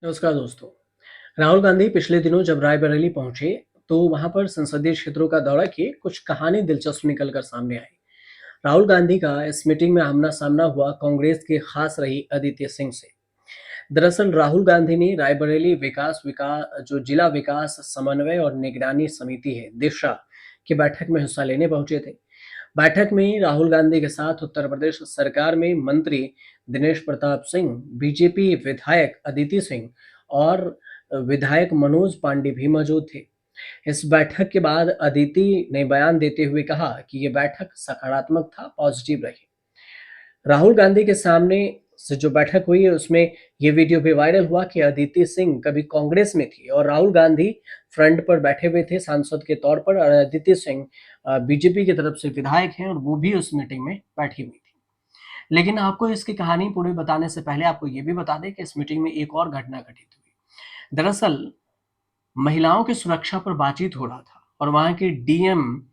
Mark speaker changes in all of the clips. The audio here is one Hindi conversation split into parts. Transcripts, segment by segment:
Speaker 1: नमस्कार दोस्तों। राहुल गांधी पिछले दिनों जब रायबरेली पहुंचे तो वहां पर संसदीय क्षेत्रों का दौरा किए कुछ कहानी दिलचस्प निकलकर सामने आई। राहुल गांधी का इस मीटिंग में आमना सामना हुआ कांग्रेस की खास रही अदिति सिंह से। दरअसल राहुल गांधी ने रायबरेली विकास विकास जो जिला विकास समन्वय और निगरानी समिति है दिशा की बैठक में हिस्सा लेने पहुंचे थे। बैठक में राहुल गांधी के साथ उत्तर प्रदेश सरकार में मंत्री दिनेश प्रताप सिंह, बीजेपी विधायक अदिति सिंह और विधायक मनोज पांडे भी मौजूद थे। इस बैठक के बाद अदिति ने बयान देते हुए कहा कि ये बैठक सकारात्मक था, पॉजिटिव रही। राहुल गांधी के सामने से जो बैठक हुई है उसमें ये वीडियो भी वायरल हुआ कि अदिति सिंह कभी कांग्रेस में थी और राहुल गांधी फ्रंट पर बैठे हुए थे सांसद के तौर पर, और अदिति सिंह बीजेपी की तरफ से विधायक हैं और वो भी उस मीटिंग में बैठी हुई थी। लेकिन आपको इसकी कहानी पूरी बताने से पहले आपको ये भी बता दें कि इस मीटिंग में एक और घटना घटित हुई। दरअसल महिलाओं की सुरक्षा पर बातचीत हो रहा था और वहां के डीएम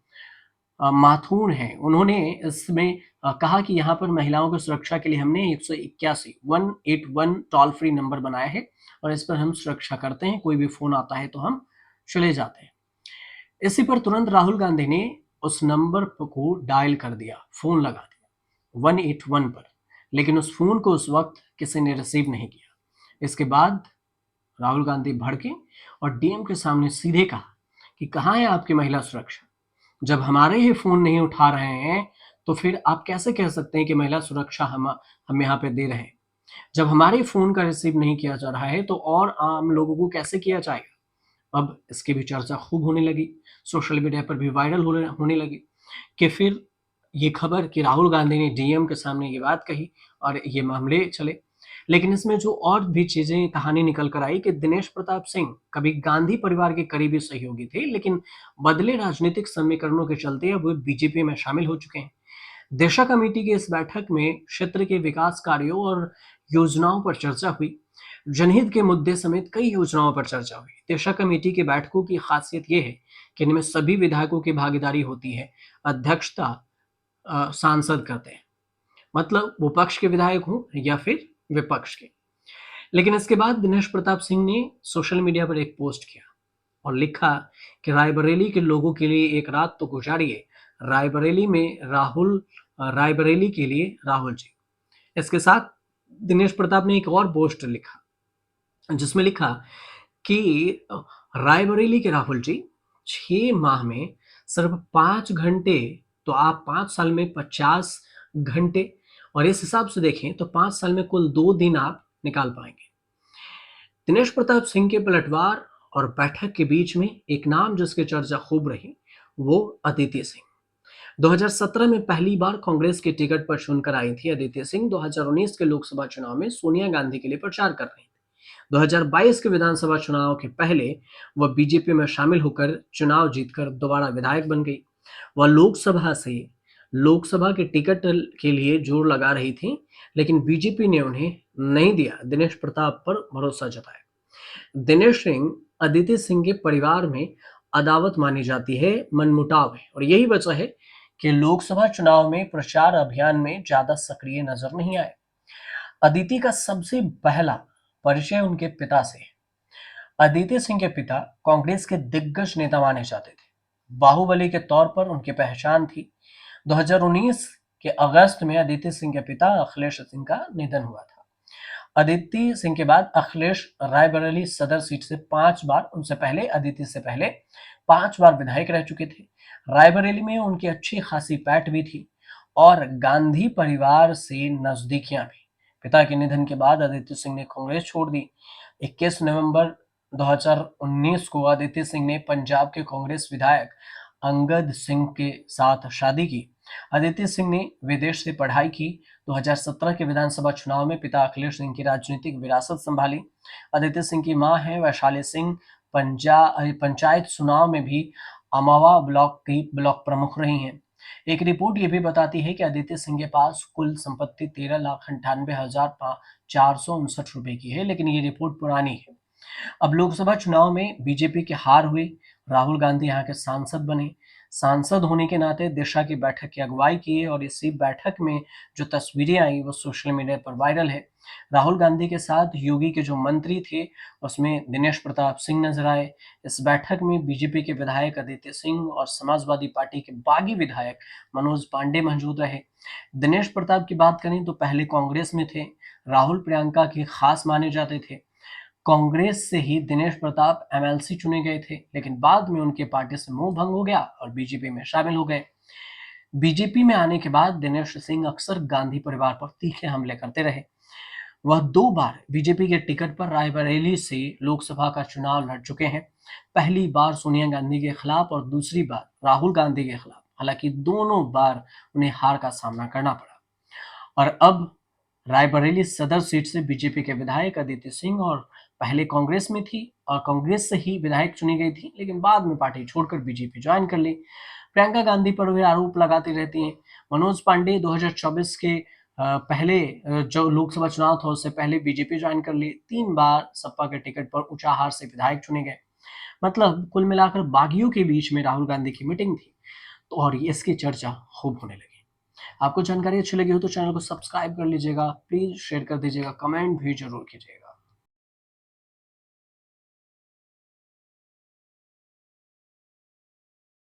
Speaker 1: माथुर हैं, उन्होंने इसमें कहा कि यहाँ पर महिलाओं की सुरक्षा के लिए हमने 181 181 टोल फ्री नंबर बनाया है और इस पर हम सुरक्षा करते हैं, कोई भी फोन आता है तो हम चले जाते हैं। इसी पर तुरंत राहुल गांधी ने उस नंबर को डायल कर दिया, फोन लगा दिया 181 पर, लेकिन उस फोन को उस वक्त किसी ने रिसीव नहीं किया। इसके बाद राहुल गांधी भड़के और डीएम के सामने सीधे कहा कि कहाँ है आपकी महिला सुरक्षा? जब हमारे ही फोन नहीं उठा रहे हैं तो फिर आप कैसे कह सकते हैं कि महिला सुरक्षा हम यहाँ पे दे रहे हैं? जब हमारे फोन का रिसीव नहीं किया जा रहा है तो और आम लोगों को कैसे किया जाएगा? अब इसकी भी चर्चा खूब होने लगी, सोशल मीडिया पर भी वायरल होने लगी कि फिर ये खबर कि राहुल गांधी ने डीएम के सामने ये बात कही और ये मामले चले। लेकिन इसमें जो और भी चीजें कहानी निकल कर आई कि दिनेश प्रताप सिंह कभी गांधी परिवार के करीबी सहयोगी थे, लेकिन बदले राजनीतिक समीकरणों के चलते अब वो बीजेपी में शामिल हो चुके हैं। दिशा कमेटी की इस बैठक में क्षेत्र के विकास कार्यों और योजनाओं पर चर्चा हुई। जनहित के मुद्दे समेत कई योजनाओं पर चर्चा हुई। दिशा कमेटी की बैठकों की खासियत यह है कि इनमें सभी विधायकों की भागीदारी होती है। अध्यक्षता सांसद करते हैं, मतलब वो पक्ष के विधायक हों या फिर विपक्ष के। लेकिन इसके बाद दिनेश प्रताप सिंह ने सोशल मीडिया पर एक पोस्ट किया और लिखा कि रायबरेली के लोगों के लिए एक रात तो गुजारिए, रायबरेली में रायबरेली के लिए राहुल जी। इसके साथ दिनेश प्रताप ने एक और पोस्ट लिखा जिसमें लिखा कि रायबरेली के राहुल जी 6 माह में सिर्फ 5 घंटे, तो आप 5 साल में 50 घंटे, और इस हिसाब से देखें तो 5 साल में कुल 2 दिन आप निकाल पाएंगे। दिनेश प्रताप सिंह के पलटवार और बैठक के बीच में एक नाम जिसकी चर्चा खूब रही वो अदिति सिंह। 2017 में पहली बार कांग्रेस की टिकट पर चुनकर आई थी अदिति सिंह। 2019 के लोकसभा चुनाव में सोनिया गांधी के लिए प्रचार कर रही थी। 2022 के विधानसभा चुनाव के पहले वह बीजेपी में शामिल होकर चुनाव जीतकर दोबारा विधायक बन गई। वह लोकसभा के टिकट के लिए जोर लगा रही थी, लेकिन बीजेपी ने उन्हें नहीं दिया। दिनेश प्रताप पर भरोसा जताया। दिनेश सिंह अदिति सिंह के परिवार में अदावत मानी जाती है, मनमुटाव है, और यही वजह है कि लोकसभा चुनाव में प्रचार अभियान में ज्यादा सक्रिय नजर नहीं आए। अदिति का सबसे पहला परिचय उनके पिता से है। अदिति सिंह के पिता कांग्रेस के दिग्गज नेता माने जाते थे। बाहुबली के तौर पर उनकी पहचान थी। 2019 के अगस्त में अदिति सिंह के पिता अखिलेश सिंह का निधन हुआ था। अदिति सिंह के बाद अखिलेश रायबरेली सदर सीट से 5 बार, उनसे पहले अदिति से पहले 5 बार विधायक रह चुके थे। रायबरेली में उनकी अच्छी खासी पैठ भी थी और गांधी परिवार से नजदीकियां भी। पिता के निधन के बाद अदिति सिंह ने कांग्रेस छोड़ दी। 21 नवंबर 2019 को अदिति सिंह ने पंजाब के कांग्रेस विधायक अंगद सिंह के साथ शादी की। अदिति सिंह ने विदेश से पढ़ाई की। 2017 के विधानसभा चुनाव में पिता अखिलेश सिंह की राजनीतिक विरासत संभाली। अदिति सिंह की मां है वैशाली सिंह, पंचायत चुनाव में भी अमावा ब्लॉक की ब्लॉक प्रमुख रही हैं। एक रिपोर्ट ये भी बताती है कि अदिति सिंह के पास कुल संपत्ति 13,98,459 रुपए की है, लेकिन ये रिपोर्ट पुरानी है। अब लोकसभा चुनाव में बीजेपी की हार हुई। राहुल गांधी यहाँ के सांसद बने। सांसद होने के नाते दिशा की बैठक की अगुवाई की और इसी बैठक में जो तस्वीरें आई वो सोशल मीडिया पर वायरल है। राहुल गांधी के साथ योगी के जो मंत्री थे, उसमें दिनेश प्रताप सिंह नजर आए। इस बैठक में बीजेपी के विधायक आदित्य सिंह और समाजवादी पार्टी के बागी विधायक मनोज पांडे मौजूद रहे। दिनेश प्रताप की बात करें तो पहले कांग्रेस में थे, राहुल प्रियंका के खास माने जाते थे। कांग्रेस से ही दिनेश प्रताप एमएलसी चुने गए थे, लेकिन बाद में उनके पार्टी से मोह भंग हो गया और बीजेपी में शामिल हो गए। बीजेपी में आने के बाद दिनेश सिंह अक्सर गांधी परिवार पर तीखे हमले करते रहे। वह 2 बार बीजेपी के टिकट पर रायबरेली से लोकसभा का चुनाव लड़ चुके हैं। पहली बार सोनिया गांधी के खिलाफ और दूसरी बार राहुल गांधी के खिलाफ। हालांकि दोनों बार उन्हें हार का सामना करना पड़ा। और अब रायबरेली सदर सीट से बीजेपी के विधायक अदिति सिंह और पहले कांग्रेस में थी और कांग्रेस से ही विधायक चुनी गई थी, लेकिन बाद में पार्टी छोड़कर बीजेपी ज्वाइन कर ली। प्रियंका गांधी पर वे आरोप लगाती रहती हैं। मनोज पांडे 2024 के पहले जो लोकसभा चुनाव था उससे पहले बीजेपी ज्वाइन कर ली। 3 बार सपा के टिकट पर ऊंचाहार से विधायक चुने गए। मतलब कुल मिलाकर बागियों के बीच में राहुल गांधी की मीटिंग थी। तो और इसकी चर्चा खूब होने लगी। आपको जानकारी अच्छी लगी हो तो चैनल को सब्सक्राइब कर लीजिएगा, प्लीज शेयर कर दीजिएगा, कमेंट भी जरूर कीजिएगा।